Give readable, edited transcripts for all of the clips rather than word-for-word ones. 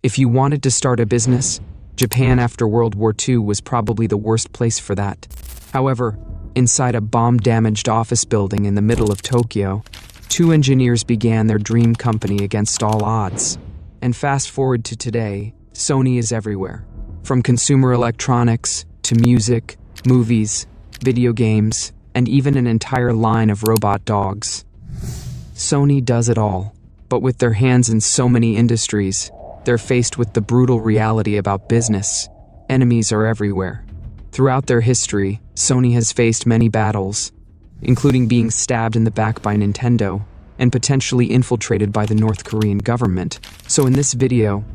If you wanted to start a business, Japan after World War II was probably the worst place for that. However, inside a bomb-damaged office building in the middle of Tokyo, two engineers began their dream company against all odds. And fast forward to today, Sony is everywhere. From consumer electronics, to music, movies, video games, and even an entire line of robot dogs. Sony does it all. But with their hands in so many industries, they're faced with the brutal reality about business. Enemies are everywhere. Throughout their history, Sony has faced many battles, including being stabbed in the back by Nintendo and potentially infiltrated by the North Korean government. So in this video,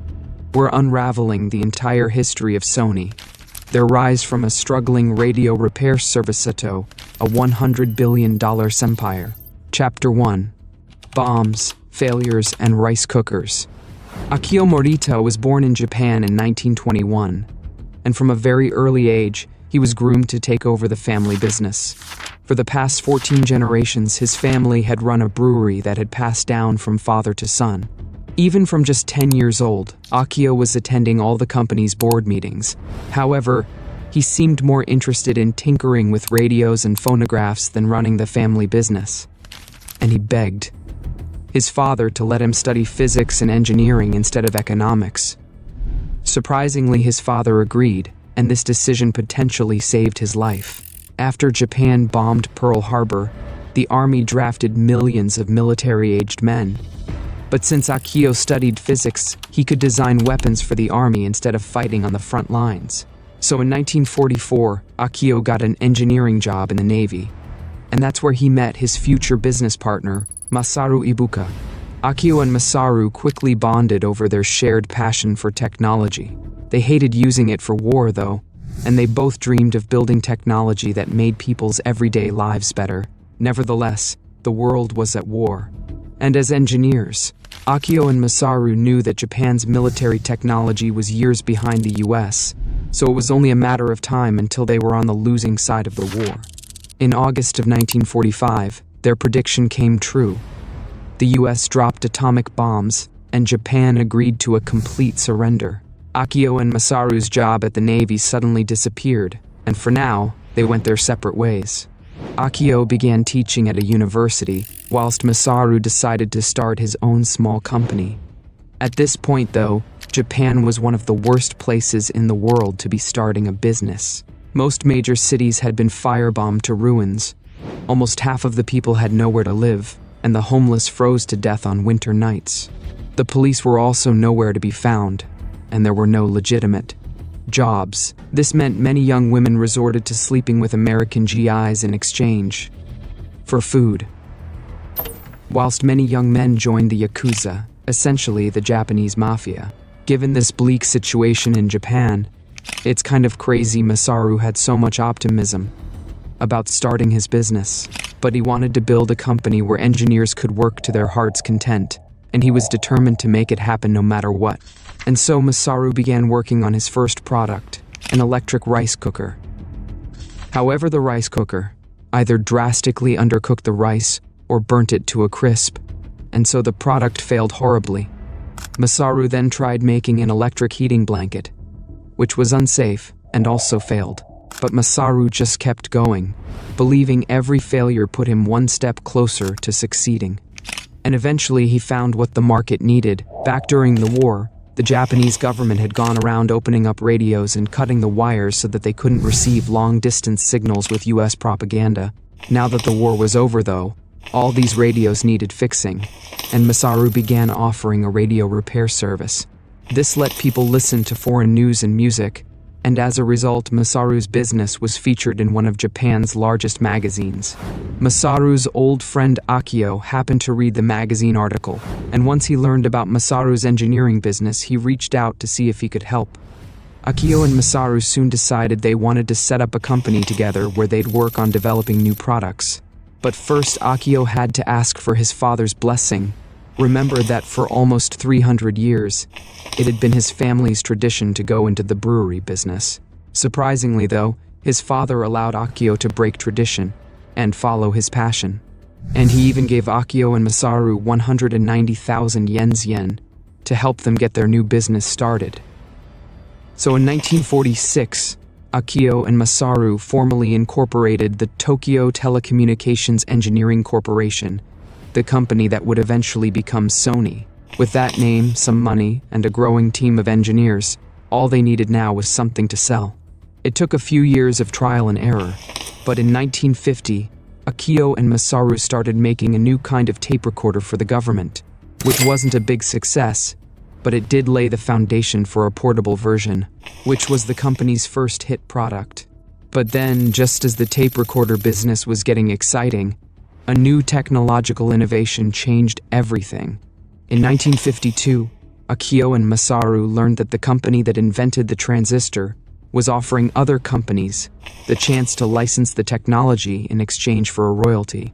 we're unraveling the entire history of Sony, their rise from a struggling radio repair service to a $100 billion empire. Chapter 1. Bombs, Failures, and Rice Cookers. Akio Morita was born in Japan in 1921, and from a very early age, he was groomed to take over the family business. For the past 14 generations, his family had run a brewery that had passed down from father to son. Even from just 10 years old, Akio was attending all the company's board meetings. However, he seemed more interested in tinkering with radios and phonographs than running the family business. And he begged his father to let him study physics and engineering instead of economics. Surprisingly, his father agreed, and this decision potentially saved his life. After Japan bombed Pearl Harbor, the army drafted millions of military-aged men. But since Akio studied physics, he could design weapons for the army instead of fighting on the front lines. So in 1944, Akio got an engineering job in the Navy. And that's where he met his future business partner, Masaru Ibuka. Akio and Masaru quickly bonded over their shared passion for technology. They hated using it for war, though, and they both dreamed of building technology that made people's everyday lives better. Nevertheless, the world was at war. And as engineers, Akio and Masaru knew that Japan's military technology was years behind the US, so it was only a matter of time until they were on the losing side of the war. In August of 1945, their prediction came true. The US dropped atomic bombs, and Japan agreed to a complete surrender. Akio and Masaru's job at the Navy suddenly disappeared, and for now, they went their separate ways. Akio began teaching at a university, whilst Masaru decided to start his own small company. At this point, though, Japan was one of the worst places in the world to be starting a business. Most major cities had been firebombed to ruins. Almost half of the people had nowhere to live, and the homeless froze to death on winter nights. The police were also nowhere to be found, and there were no legitimate jobs. This meant many young women resorted to sleeping with American GIs in exchange for food, whilst many young men joined the Yakuza, essentially the Japanese mafia. Given this bleak situation in Japan, it's kind of crazy Masaru had so much optimism about starting his business, but he wanted to build a company where engineers could work to their heart's content, and he was determined to make it happen no matter what. And so Masaru began working on his first product, an electric rice cooker. However, the rice cooker either drastically undercooked the rice or burnt it to a crisp, and so the product failed horribly. Masaru then tried making an electric heating blanket, which was unsafe and also failed. But Masaru just kept going, believing every failure put him one step closer to succeeding. And eventually he found what the market needed. Back during the war, the Japanese government had gone around opening up radios and cutting the wires so that they couldn't receive long-distance signals with US propaganda. Now that the war was over, though, all these radios needed fixing, and Masaru began offering a radio repair service. This let people listen to foreign news and music, and as a result, Masaru's business was featured in one of Japan's largest magazines. Masaru's old friend Akio happened to read the magazine article, and once he learned about Masaru's engineering business, he reached out to see if he could help. Akio and Masaru soon decided they wanted to set up a company together where they'd work on developing new products. But first, Akio had to ask for his father's blessing. Remember that for almost 300 years, it had been his family's tradition to go into the brewery business. Surprisingly, though, his father allowed Akio to break tradition and follow his passion. And he even gave Akio and Masaru 190,000 yen, to help them get their new business started. So in 1946, Akio and Masaru formally incorporated the Tokyo Telecommunications Engineering Corporation, the company that would eventually become Sony. With that name, some money, and a growing team of engineers, all they needed now was something to sell. It took a few years of trial and error, but in 1950, Akio and Masaru started making a new kind of tape recorder for the government, which wasn't a big success, but it did lay the foundation for a portable version, which was the company's first hit product. But then, just as the tape recorder business was getting exciting, a new technological innovation changed everything. In 1952, Akio and Masaru learned that the company that invented the transistor was offering other companies the chance to license the technology in exchange for a royalty.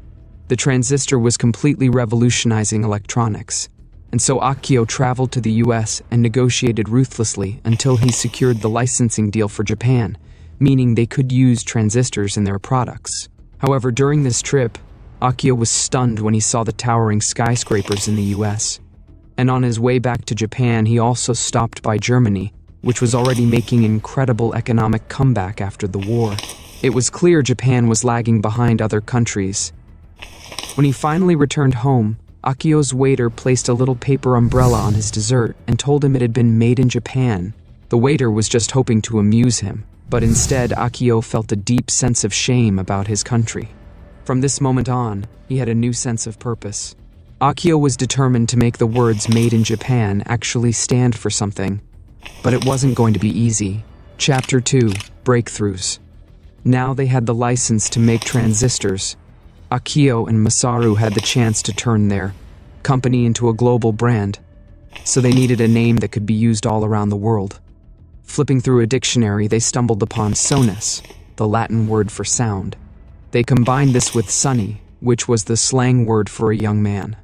The transistor was completely revolutionizing electronics, and so Akio traveled to the US and negotiated ruthlessly until he secured the licensing deal for Japan, meaning they could use transistors in their products. However, during this trip, Akio was stunned when he saw the towering skyscrapers in the US. And on his way back to Japan, he also stopped by Germany, which was already making an incredible economic comeback after the war. It was clear Japan was lagging behind other countries. When he finally returned home, Akio's waiter placed a little paper umbrella on his dessert and told him it had been made in Japan. The waiter was just hoping to amuse him, but instead Akio felt a deep sense of shame about his country. From this moment on, he had a new sense of purpose. Akio was determined to make the words "made in Japan" actually stand for something. But it wasn't going to be easy. Chapter 2: Breakthroughs. Now they had the license to make transistors. Akio and Masaru had the chance to turn their company into a global brand, so they needed a name that could be used all around the world. Flipping through a dictionary, they stumbled upon sonus, the Latin word for sound. They combined this with sunny, which was the slang word for a young man,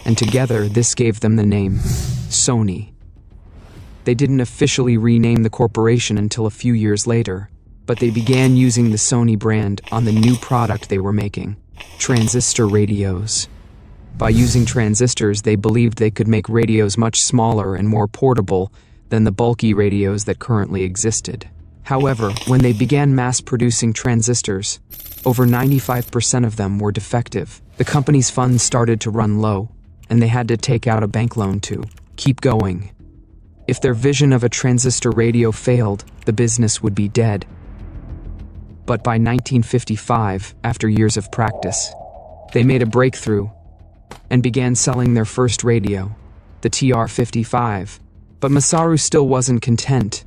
and together this gave them the name Sony. They didn't officially rename the corporation until a few years later, but they began using the Sony brand on the new product they were making: transistor radios. By using transistors, they believed they could make radios much smaller and more portable than the bulky radios that currently existed. However, when they began mass-producing transistors, over 95% of them were defective. The company's funds started to run low, and they had to take out a bank loan to keep going. If their vision of a transistor radio failed, the business would be dead. But by 1955, after years of practice, they made a breakthrough and began selling their first radio, the TR-55. But Masaru still wasn't content.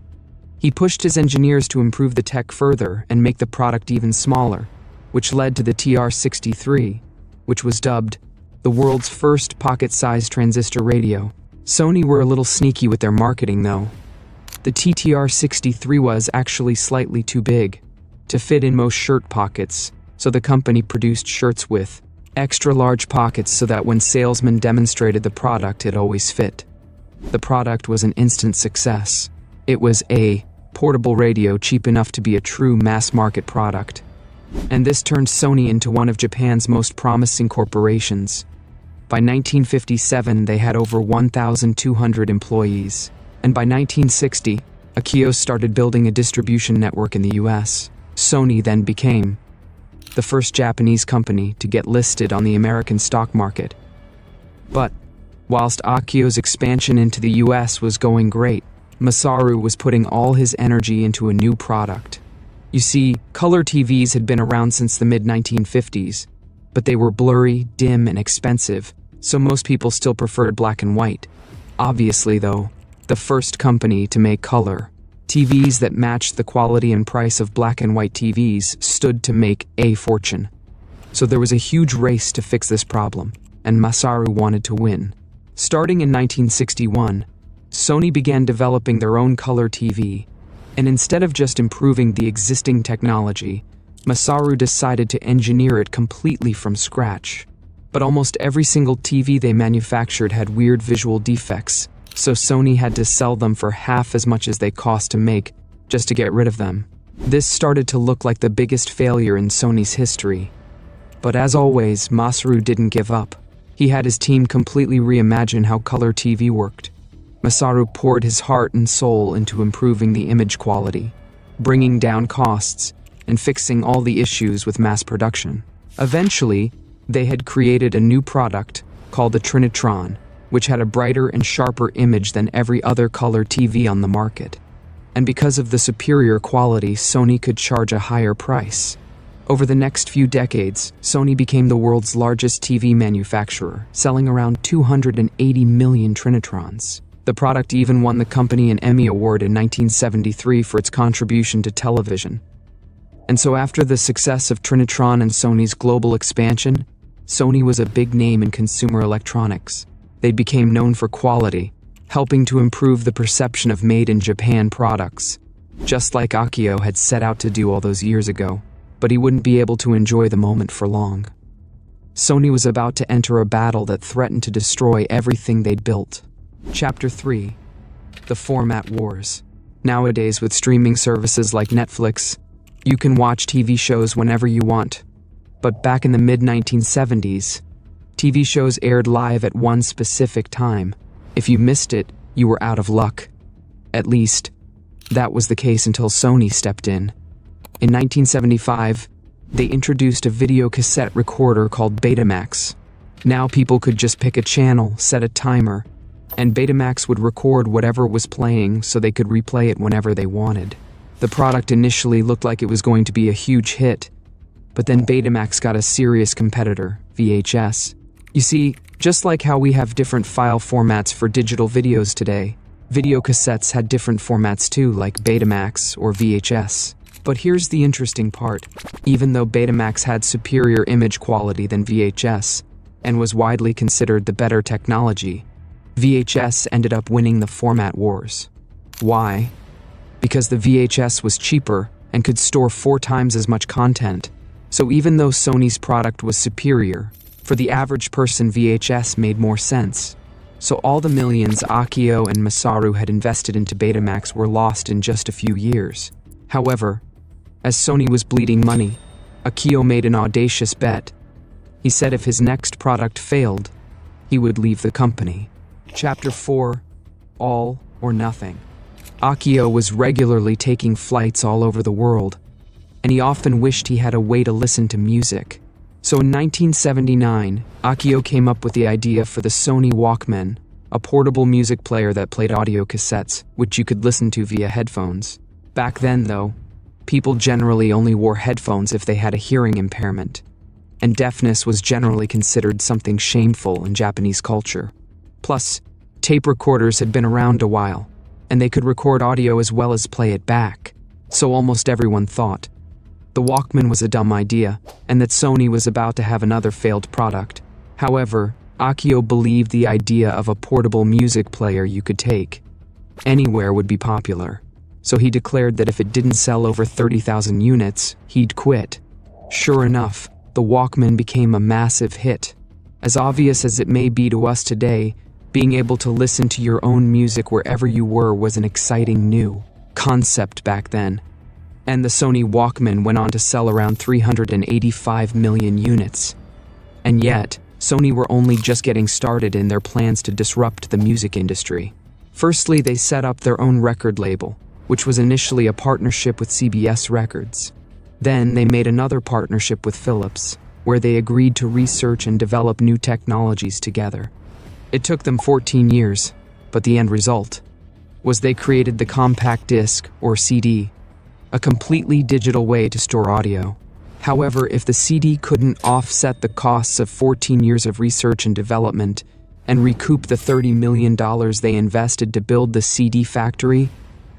He pushed his engineers to improve the tech further and make the product even smaller, which led to the TR-63, which was dubbed the world's first pocket-sized transistor radio. Sony were a little sneaky with their marketing, though. The TR-63 was actually slightly too big to fit in most shirt pockets, so the company produced shirts with extra-large pockets so that when salesmen demonstrated the product, it always fit. The product was an instant success. It was a portable radio cheap enough to be a true mass-market product. And this turned Sony into one of Japan's most promising corporations. By 1957, they had over 1,200 employees. And by 1960, Akio started building a distribution network in the US. Sony then became the first Japanese company to get listed on the American stock market. But whilst Akio's expansion into the US was going great, Masaru was putting all his energy into a new product. You see, color TVs had been around since the mid-1950s, but they were blurry, dim, and expensive, so most people still preferred black and white. Obviously, though, the first company to make color TVs that matched the quality and price of black and white TVs stood to make a fortune. So there was a huge race to fix this problem, and Masaru wanted to win. Starting in 1961, Sony began developing their own color TV, and instead of just improving the existing technology, Masaru decided to engineer it completely from scratch. But almost every single TV they manufactured had weird visual defects, so Sony had to sell them for half as much as they cost to make, just to get rid of them. This started to look like the biggest failure in Sony's history. But as always, Masaru didn't give up. He had his team completely reimagine how color TV worked. Masaru poured his heart and soul into improving the image quality, bringing down costs, and fixing all the issues with mass production. Eventually, they had created a new product called the Trinitron, which had a brighter and sharper image than every other color TV on the market. And because of the superior quality, Sony could charge a higher price. Over the next few decades, Sony became the world's largest TV manufacturer, selling around 280 million Trinitrons. The product even won the company an Emmy Award in 1973 for its contribution to television. And so after the success of Trinitron and Sony's global expansion, Sony was a big name in consumer electronics. They became known for quality, helping to improve the perception of made-in-Japan products, just like Akio had set out to do all those years ago. But he wouldn't be able to enjoy the moment for long. Sony was about to enter a battle that threatened to destroy everything they'd built. Chapter 3. The Format Wars. Nowadays, with streaming services like Netflix, you can watch TV shows whenever you want. But back in the mid-1970s, TV shows aired live at one specific time. If you missed it, you were out of luck. At least, that was the case until Sony stepped in. In 1975, they introduced a video cassette recorder called Betamax. Now people could just pick a channel, set a timer, and Betamax would record whatever was playing so they could replay it whenever they wanted. The product initially looked like it was going to be a huge hit, but then Betamax got a serious competitor, VHS. You see, just like how we have different file formats for digital videos today, video cassettes had different formats too, like Betamax or VHS. But here's the interesting part. Even though Betamax had superior image quality than VHS, and was widely considered the better technology, VHS ended up winning the format wars. Why? Because the VHS was cheaper and could store 4 times as much content. So even though Sony's product was superior, for the average person VHS made more sense. So all the millions Akio and Masaru had invested into Betamax were lost in just a few years. However, as Sony was bleeding money, Akio made an audacious bet. He said if his next product failed, he would leave the company. Chapter 4. All or Nothing. Akio was regularly taking flights all over the world, and he often wished he had a way to listen to music. So in 1979, Akio came up with the idea for the Sony Walkman, a portable music player that played audio cassettes, which you could listen to via headphones. Back then, though, people generally only wore headphones if they had a hearing impairment, and deafness was generally considered something shameful in Japanese culture. Plus, tape recorders had been around a while, and they could record audio as well as play it back, so almost everyone thought the Walkman was a dumb idea, and that Sony was about to have another failed product. However, Akio believed the idea of a portable music player you could take anywhere would be popular. So he declared that if it didn't sell over 30,000 units, he'd quit. Sure enough, the Walkman became a massive hit. As obvious as it may be to us today, being able to listen to your own music wherever you were was an exciting new concept back then. And the Sony Walkman went on to sell around 385 million units. And yet, Sony were only just getting started in their plans to disrupt the music industry. Firstly, they set up their own record label, which was initially a partnership with CBS Records. Then they made another partnership with Philips, where they agreed to research and develop new technologies together. It took them 14 years, but the end result was they created the compact disc, or CD, a completely digital way to store audio. However, if the CD couldn't offset the costs of 14 years of research and development and recoup the $30 million they invested to build the CD factory,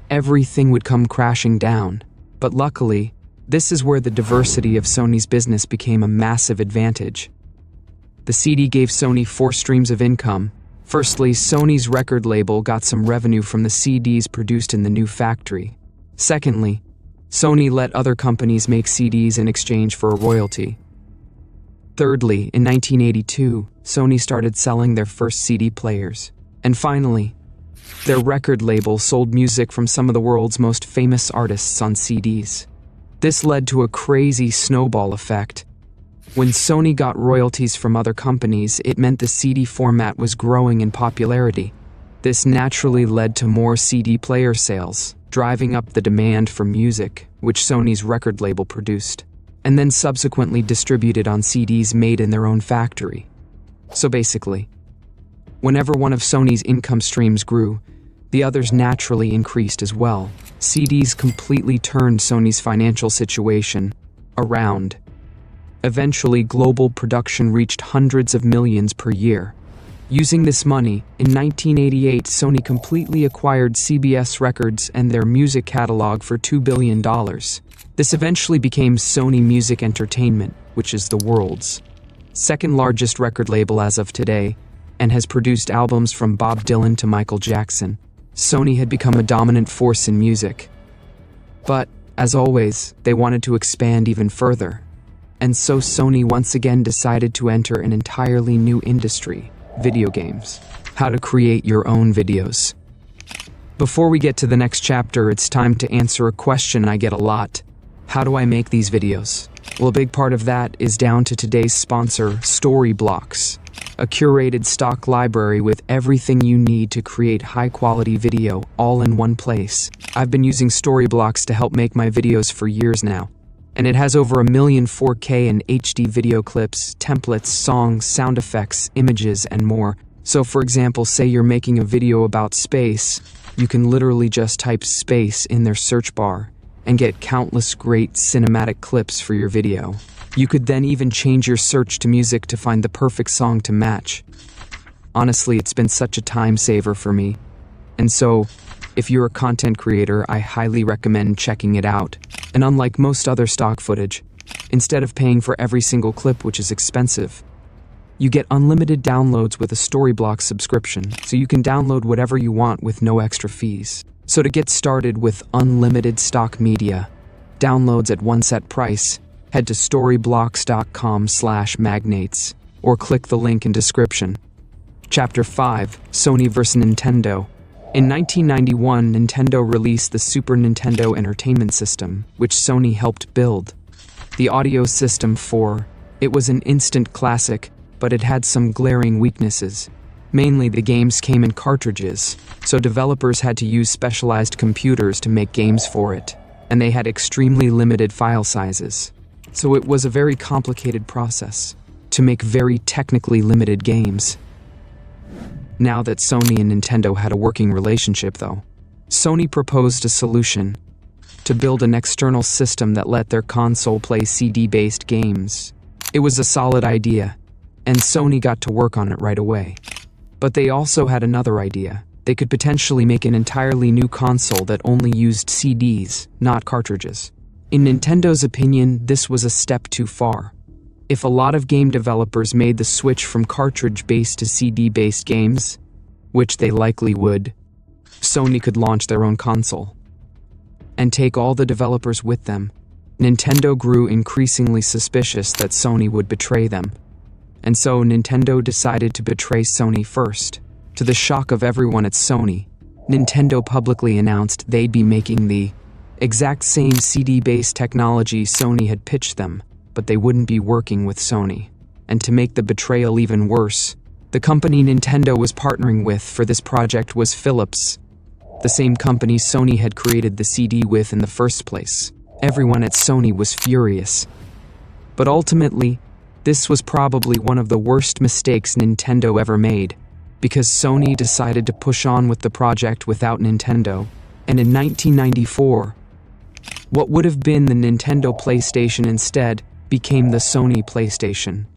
everything would come crashing down. But luckily, this is where the diversity of Sony's business became a massive advantage. The CD gave Sony 4 streams of income. Firstly, Sony's record label got some revenue from the CDs produced in the new factory. Secondly, Sony let other companies make CDs in exchange for a royalty. Thirdly, in 1982, Sony started selling their first CD players. And finally, their record label sold music from some of the world's most famous artists on CDs. This led to a crazy snowball effect. When Sony got royalties from other companies, it meant the CD format was growing in popularity. This naturally led to more CD player sales, driving up the demand for music, which Sony's record label produced, and then subsequently distributed on CDs made in their own factory. So basically, whenever one of Sony's income streams grew, the others naturally increased as well. CDs completely turned Sony's financial situation around. Eventually, global production reached hundreds of millions per year. Using this money, in 1988, Sony completely acquired CBS Records and their music catalog for $2 billion. This eventually became Sony Music Entertainment, which is the world's second largest record label as of today, and has produced albums from Bob Dylan to Michael Jackson. Sony had become a dominant force in music. But, as always, they wanted to expand even further. And so Sony once again decided to enter an entirely new industry, video games. How to create your own videos. Before we get to the next chapter, it's time to answer a question I get a lot. How do I make these videos? Well, a big part of that is down to today's sponsor, Storyblocks, a curated stock library with everything you need to create high-quality video all in one place. I've been using Storyblocks to help make my videos for years now, and it has over 1 million 4K and HD video clips, templates, songs, sound effects, images, and more. So for example, say you're making a video about space, you can literally just type space in their search bar and get countless great cinematic clips for your video. You could then even change your search to music to find the perfect song to match. Honestly, it's been such a time saver for me. And so, if you're a content creator, I highly recommend checking it out. And unlike most other stock footage, instead of paying for every single clip, which is expensive, you get unlimited downloads with a Storyblocks subscription, so you can download whatever you want with no extra fees. So to get started with unlimited stock media, downloads at one set price, head to storyblocks.com/magnates or click the link in description. Chapter 5, Sony vs. Nintendo. In 1991, Nintendo released the Super Nintendo Entertainment System, which Sony helped build. The audio system it was an instant classic, but it had some glaring weaknesses. Mainly, the games came in cartridges, so developers had to use specialized computers to make games for it, and they had extremely limited file sizes. So it was a very complicated process to make very technically limited games. Now that Sony and Nintendo had a working relationship, though, Sony proposed a solution to build an external system that let their console play CD-based games. It was a solid idea, and Sony got to work on it right away. But they also had another idea. They could potentially make an entirely new console that only used CDs, not cartridges. In Nintendo's opinion, this was a step too far. If a lot of game developers made the switch from cartridge-based to CD-based games, which they likely would, Sony could launch their own console and take all the developers with them. Nintendo grew increasingly suspicious that Sony would betray them, and so Nintendo decided to betray Sony first. To the shock of everyone at Sony, Nintendo publicly announced they'd be making the exact same CD-based technology Sony had pitched them, but they wouldn't be working with Sony. And to make the betrayal even worse, the company Nintendo was partnering with for this project was Philips, the same company Sony had created the CD with in the first place. Everyone at Sony was furious. But ultimately, this was probably one of the worst mistakes Nintendo ever made, because Sony decided to push on with the project without Nintendo, and in 1994, what would have been the Nintendo PlayStation instead became the Sony PlayStation.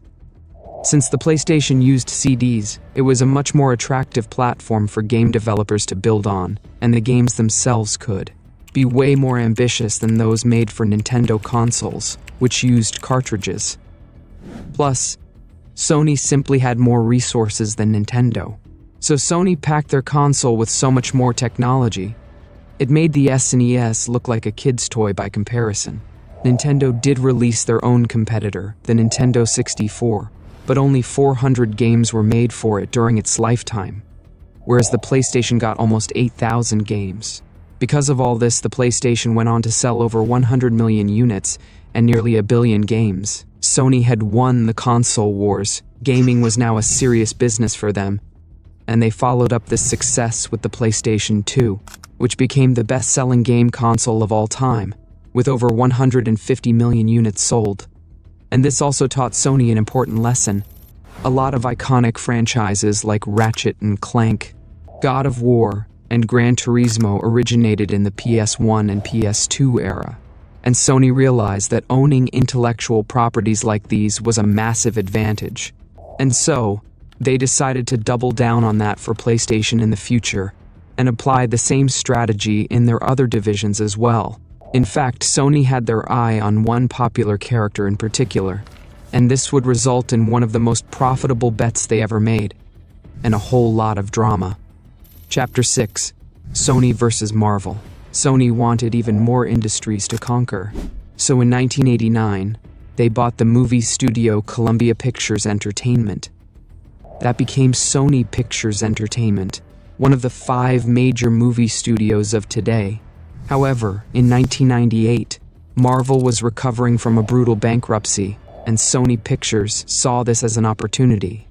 Since the PlayStation used CDs, it was a much more attractive platform for game developers to build on, and the games themselves could be way more ambitious than those made for Nintendo consoles, which used cartridges. Plus, Sony simply had more resources than Nintendo. So Sony packed their console with so much more technology. It made the SNES look like a kid's toy by comparison. Nintendo did release their own competitor, the Nintendo 64, but only 400 games were made for it during its lifetime, whereas the PlayStation got almost 8,000 games. Because of all this, the PlayStation went on to sell over 100 million units and nearly 1 billion games. Sony had won the console wars. Gaming was now a serious business for them, and they followed up this success with the PlayStation 2, which became the best-selling game console of all time, with over 150 million units sold. And this also taught Sony an important lesson. A lot of iconic franchises like Ratchet and Clank, God of War, and Gran Turismo originated in the PS1 and PS2 era. And Sony realized that owning intellectual properties like these was a massive advantage. And so, they decided to double down on that for PlayStation in the future, and apply the same strategy in their other divisions as well. In fact, Sony had their eye on one popular character in particular, and this would result in one of the most profitable bets they ever made, and a whole lot of drama. Chapter 6. Sony versus Marvel. Sony wanted even more industries to conquer. So in 1989, they bought the movie studio Columbia Pictures Entertainment. That became Sony Pictures Entertainment, one of the 5 major movie studios of today. However, in 1998, Marvel was recovering from a brutal bankruptcy, and Sony Pictures saw this as an opportunity.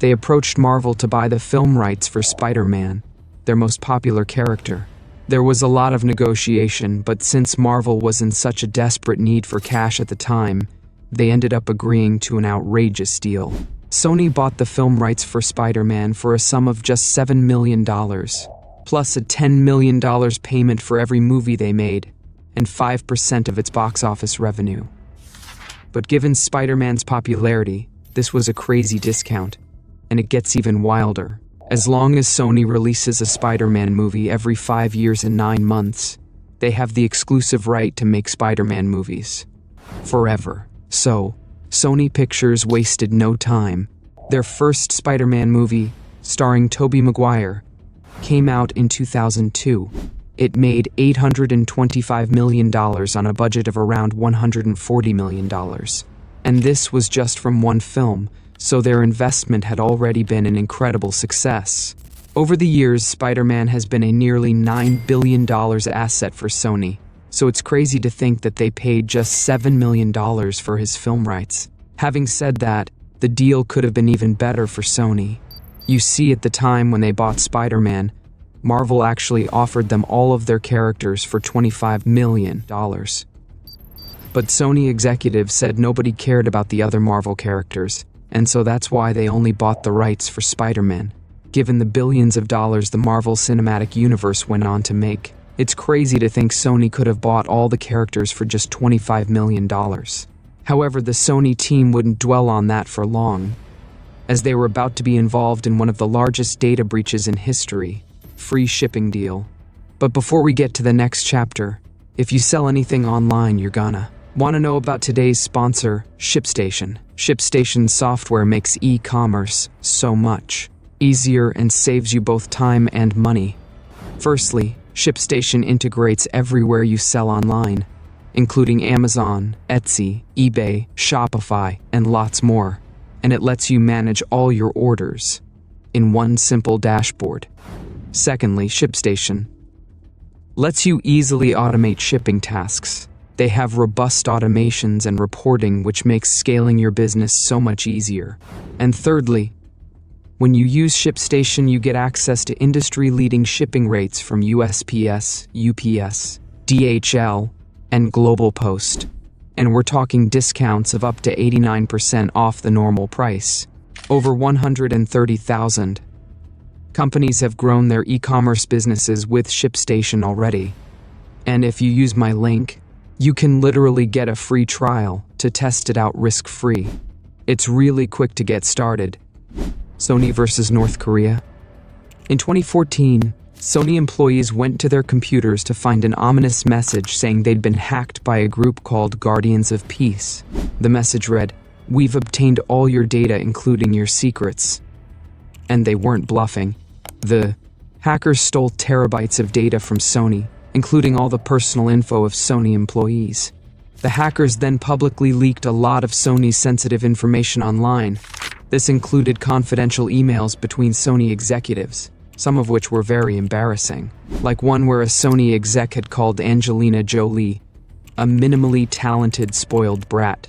They approached Marvel to buy the film rights for Spider-Man, their most popular character. There was a lot of negotiation, but since Marvel was in such a desperate need for cash at the time, they ended up agreeing to an outrageous deal. Sony bought the film rights for Spider-Man for a sum of just $7 million, plus a $10 million payment for every movie they made, and 5% of its box office revenue. But given Spider-Man's popularity, this was a crazy discount, and it gets even wilder. As long as Sony releases a Spider-Man movie every 5 years and 9 months, they have the exclusive right to make Spider-Man movies forever. So, Sony Pictures wasted no time. Their first Spider-Man movie, starring Tobey Maguire, came out in 2002. It made $825 million on a budget of around $140 million. And this was just from one film, so their investment had already been an incredible success. Over the years, Spider-Man has been a nearly $9 billion asset for Sony, so it's crazy to think that they paid just $7 million for his film rights. Having said that, the deal could have been even better for Sony. You see, at the time when they bought Spider-Man, Marvel actually offered them all of their characters for $25 million. But Sony executives said nobody cared about the other Marvel characters, and so that's why they only bought the rights for Spider-Man. Given the billions of dollars the Marvel Cinematic Universe went on to make, it's crazy to think Sony could have bought all the characters for just $25 million. However, the Sony team wouldn't dwell on that for long, as they were about to be involved in one of the largest data breaches in history, free shipping deal. But before we get to the next chapter, if you sell anything online, you're gonna want to know about today's sponsor, ShipStation. ShipStation software makes e-commerce so much easier and saves you both time and money. Firstly, ShipStation integrates everywhere you sell online, including Amazon, Etsy, eBay, Shopify, and lots more. And it lets you manage all your orders in one simple dashboard. Secondly, ShipStation lets you easily automate shipping tasks. They have robust automations and reporting, which makes scaling your business so much easier. And thirdly, when you use ShipStation, you get access to industry-leading shipping rates from USPS, UPS, DHL, and Global Post. And we're talking discounts of up to 89% off the normal price. Over 130,000 companies have grown their e-commerce businesses with ShipStation already. And if you use my link, you can literally get a free trial to test it out risk-free. It's really quick to get started. Sony versus North Korea. In 2014, Sony employees went to their computers to find an ominous message saying they'd been hacked by a group called Guardians of Peace. The message read, "We've obtained all your data, including your secrets." And they weren't bluffing. The hackers stole terabytes of data from Sony, including all the personal info of Sony employees. The hackers then publicly leaked a lot of Sony's sensitive information online. This included confidential emails between Sony executives, some of which were very embarrassing, like one where a Sony exec had called Angelina Jolie a minimally talented, spoiled brat.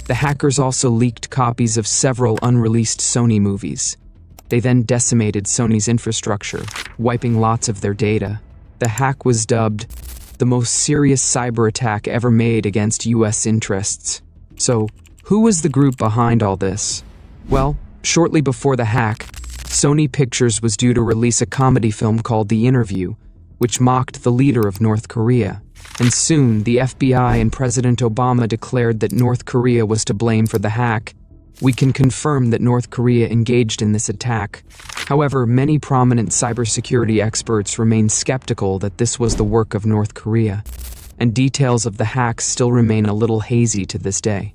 The hackers also leaked copies of several unreleased Sony movies, They then decimated Sony's infrastructure, wiping lots of their data. The hack was dubbed the most serious cyber attack ever made against US interests. So, who was the group behind all this? Well, shortly before the hack, Sony Pictures was due to release a comedy film called The Interview, which mocked the leader of North Korea. And soon, the FBI and President Obama declared that North Korea was to blame for the hack. We can confirm that North Korea engaged in this attack. However, many prominent cybersecurity experts remain skeptical that this was the work of North Korea, and details of the hack still remain a little hazy to this day.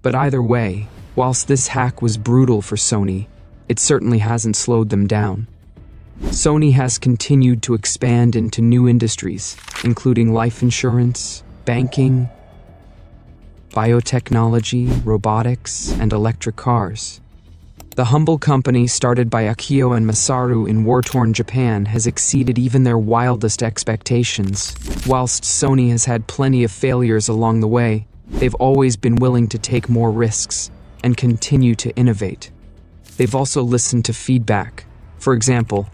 But either way, whilst this hack was brutal for Sony, it certainly hasn't slowed them down. Sony has continued to expand into new industries, including life insurance, banking, biotechnology, robotics, and electric cars. The humble company started by Akio and Masaru in war-torn Japan has exceeded even their wildest expectations. Whilst Sony has had plenty of failures along the way, they've always been willing to take more risks and continue to innovate. They've also listened to feedback. For example,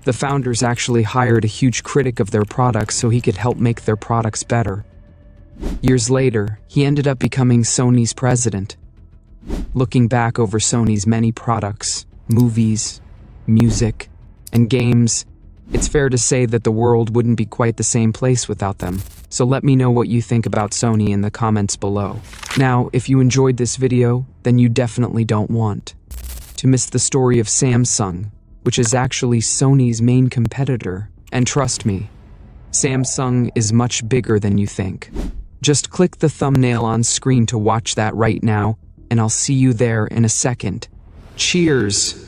the founders actually hired a huge critic of their products so he could help make their products better. Years later, he ended up becoming Sony's president. Looking back over Sony's many products, movies, music, and games, it's fair to say that the world wouldn't be quite the same place without them. So let me know what you think about Sony in the comments below. Now, if you enjoyed this video, then you definitely don't want to miss the story of Samsung, which is actually Sony's main competitor. And trust me, Samsung is much bigger than you think. Just click the thumbnail on screen to watch that right now, and I'll see you there in a second. Cheers!